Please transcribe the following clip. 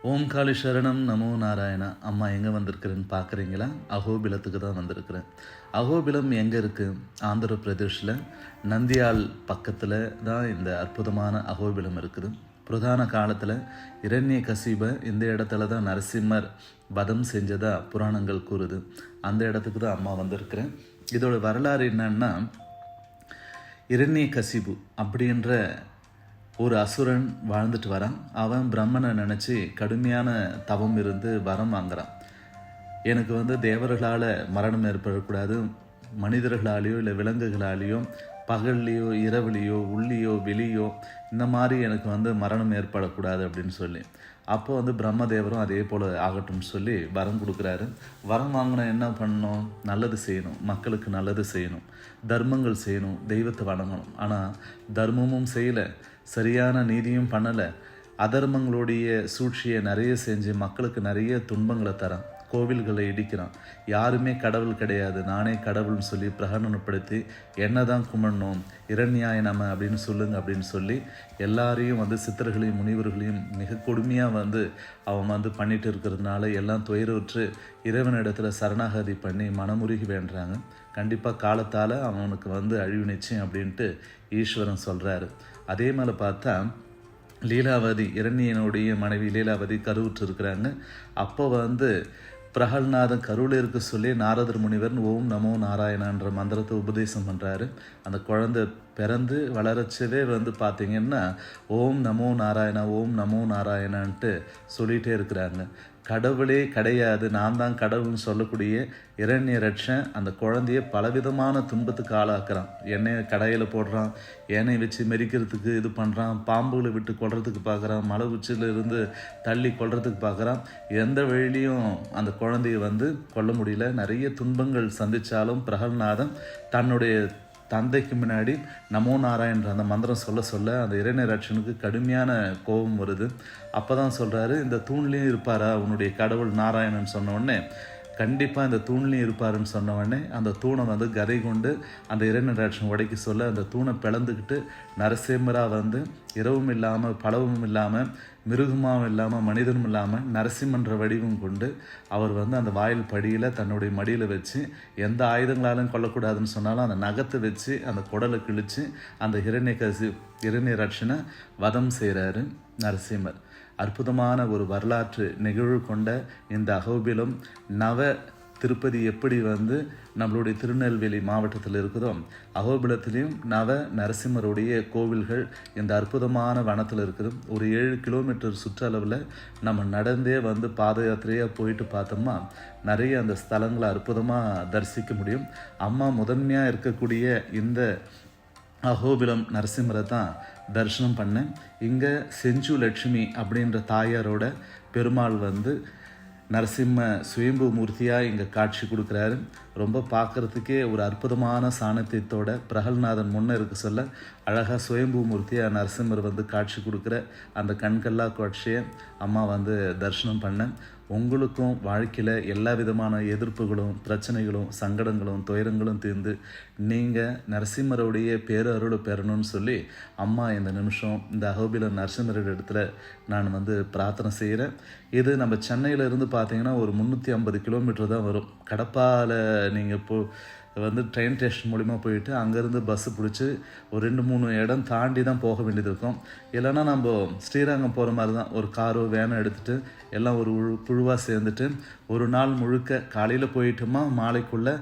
ஓம் காளி சரணம் நமோ நாராயணா. அம்மா எங்கே வந்திருக்கிறேன்னு பார்க்குறீங்களா? அகோபிலத்துக்கு தான் வந்திருக்கிறேன். அகோபிலம் எங்கே இருக்குது? ஆந்திர பிரதேஷில் நந்தியால் பக்கத்தில் தான் இந்த அற்புதமான அகோபிலம் இருக்குது. பிரதான காலத்தில் இரண்ய கசிப இந்த இடத்துல தான் நரசிம்மர் வதம் செஞ்சதா புராணங்கள் கூறுது. அந்த இடத்துக்கு தான் அம்மா வந்திருக்கிறேன். இதோட வரலாறு என்னன்னா, இரண்ய கசிபு அப்படின்ற ஒரு அசுரன் வாழ்ந்துட்டு வரான். அவன் பிரம்மனை நினச்சி கடுமையான தவம் இருந்து வரம் வாங்குறான். எனக்கு தேவர்களால் மரணம் ஏற்படக்கூடாது, மனிதர்களாலேயோ இல்லை விலங்குகளாலேயோ பகல்லையோ இரவுலையோ உள்ளியோ வெளியோ இந்த மாதிரி எனக்கு மரணம் ஏற்படக்கூடாது அப்படின்னு சொல்லி அப்போ பிரம்மதேவரும் அதே போல் ஆகட்டும்னு சொல்லி வரம் கொடுக்குறாரு. வரம் வாங்கினா என்ன பண்ணணும்? நல்லது செய்யணும், மக்களுக்கு நல்லது செய்யணும், தர்மங்கள் செய்யணும், தெய்வத்தை வணங்கணும். ஆனால் தர்மமும் செய்யலை, சரியான நீதியும் பண்ணலை, அதர்மங்களுடைய சூழ்ச்சியை நிறைய செஞ்சு மக்களுக்கு நிறைய துன்பங்களை தரான். கோவில்களை இடிக்கிறான். யாருமே கடவுள் கிடையாது, நானே கடவுள்னு சொல்லி பிரகடனப்படுத்தி என்ன தான் கும்பிடணும், இரண்யாய நம அப்படின்னு சொல்லுங்க அப்படின்னு சொல்லி எல்லாரையும் சித்தர்களையும் முனிவர்களையும் மிக கொடுமையாக அவன் பண்ணிட்டு இருக்கிறதுனால எல்லாம் துயருற்று இறைவனிடத்தில் சரணாகதி பண்ணி மனமுருகி வேண்டுறாங்க. கண்டிப்பாக காலத்தால் அவனுக்கு அழிவு நிச்சயம் அப்படின்ட்டு ஈஸ்வரன் சொல்கிறாரு. அதே மாதிரி பார்த்தா லீலாவதி, இரண்யனுடைய மனைவி லீலாவதி கருவுற்று இருக்கிறாங்க. அப்போ பிரகல்நாதன் கருவில் இருக்க சொல்லி நாரதர் முனிவர் ஓம் நமோ நாராயணன்ற மந்திரத்தை உபதேசம் பண்ணுறாரு. அந்த குழந்தை பிறந்து வளரச்சவே பார்த்திங்கன்னா ஓம் நமோ நாராயணா ஓம் நமோ நாராயணான்ட்டு சொல்லிகிட்டே இருக்கிறாங்க. கடவுளே கிடையாது, நான் தான் கடவுள்னு சொல்லக்கூடிய இரண்ய ரட்சன் அந்த குழந்தைய பலவிதமான துன்பத்துக்கு ஆளாக்குறான். எண்ணெயை கடையில் போடுறான், எண்ணெய் வச்சு மெரிக்கிறதுக்கு இது பண்ணுறான், பாம்புகளை விட்டு கொள்றதுக்கு பார்க்குறான், மலை உச்சியிலிருந்து தள்ளி கொள்றதுக்கு பார்க்குறான். எந்த வழியிலையும் அந்த குழந்தைய கொல்ல முடியல. நிறைய துன்பங்கள் சந்தித்தாலும் பிரகல்நாதன் தன்னுடைய தந்தைக்கு முன்னாடி நமோ நாராயணன்ற அந்த மந்திரம் சொல்ல சொல்ல அந்த இறைநிலை ரட்சனுக்கு கடுமையான கோபம் வருது. அப்போ தான் சொல்கிறாரு, இந்த தூண்லேயும் இருப்பாரா உன்னுடைய கடவுள் நாராயணன் சொன்ன உடனே கண்டிப்பாக இந்த தூண்லேயும் இருப்பாருன்னு சொன்ன உடனே அந்த தூணை கதை கொண்டு அந்த இறைநிலை ரட்சன் உடைக்க சொல்ல அந்த தூணை பிளந்துக்கிட்டு நரசிம்மராக இரவும் இல்லாமல் பலவும் இல்லாமல் மிருகமாகவும் இல்லாமல் மனிதனும் இல்லாமல் நரசிம்மன்ற வடிவம் கொண்டு அவர் அந்த வாயில் படியில் தன்னுடைய மடியில் வச்சு எந்த ஆயுதங்களாலும் கொல்லக்கூடாதுன்னு சொன்னாலும் அந்த நகத்தை வச்சு அந்த குடலை கிழித்து அந்த இரண்ய ரட்சனை வதம் செய்கிறாரு நரசிம்மர். அற்புதமான ஒரு வரலாற்று நிகழ்வு கொண்ட இந்த அகோபிலம் நவ திருப்பதி எப்படி நம்மளுடைய திருநெல்வேலி மாவட்டத்தில் இருக்குதோ அகோபிலத்திலையும் நவ நரசிம்மருடைய கோவில்கள் இந்த அற்புதமான வனத்தில் இருக்குது. ஒரு 7 கிலோமீட்டர் சுற்றளவில் நம்ம நடந்தே பாத யாத்திரையாக போயிட்டு பார்த்தோம்னா நிறைய அந்த ஸ்தலங்களை அற்புதமாக தரிசிக்க முடியும். அம்மா முதன்மையாக இருக்கக்கூடிய இந்த அகோபிலம் நரசிம்மரை தான் தரிசனம் பண்ணேன். இங்கே செஞ்சு லட்சுமி அப்படின்ற தாயாரோட பெருமாள் நரசிம்ம சுயம்பு மூர்த்தியாக இங்கே காட்சி கொடுக்குறாரு. ரொம்ப பார்க்குறதுக்கே ஒரு அற்புதமான சாணத்தியத்தோட பிரகல்நாதன் முன்னே இருக்க சொல்ல அழகாக சுயம்பு மூர்த்தியாக நரசிம்மர் காட்சி கொடுக்குற அந்த கண்கல்லா காட்சியை அம்மா தரிசனம் பண்ணேன். உங்களுக்கும் வாழ்க்கையில் எல்லா விதமான எதிர்ப்புகளும் பிரச்சனைகளும் சங்கடங்களும் துயரங்களும் தீர்ந்து நீங்கள் நரசிம்மருடைய பேரருளை பெறணும்னு சொல்லி அம்மா இந்த நிமிஷம் இந்த அகோபில நரசிம்மரோட இடத்துல நான் பிரார்த்தனை செய்கிறேன். இது நம்ம சென்னையிலேருந்து பார்த்தீங்கன்னா ஒரு 350 கிலோமீட்டர் தான் வரும். கடப்பாவில் நீங்கள் ட்ரெயின் ஸ்டேஷன் மூலிமா போயிட்டு அங்கேருந்து பஸ்ஸு பிடிச்சி ஒரு 2-3 இடம் தாண்டி தான் போக வேண்டியது இருக்கும். இல்லைன்னா நம்ம ஸ்ரீரங்கம் போகிற மாதிரி தான் ஒரு காரோ வேனோ எடுத்துகிட்டு எல்லாம் ஒரு குழுவாக சேர்ந்துட்டு ஒரு நாள் முழுக்க காலையில் போயிட்டோமா மாலைக்குள்ளே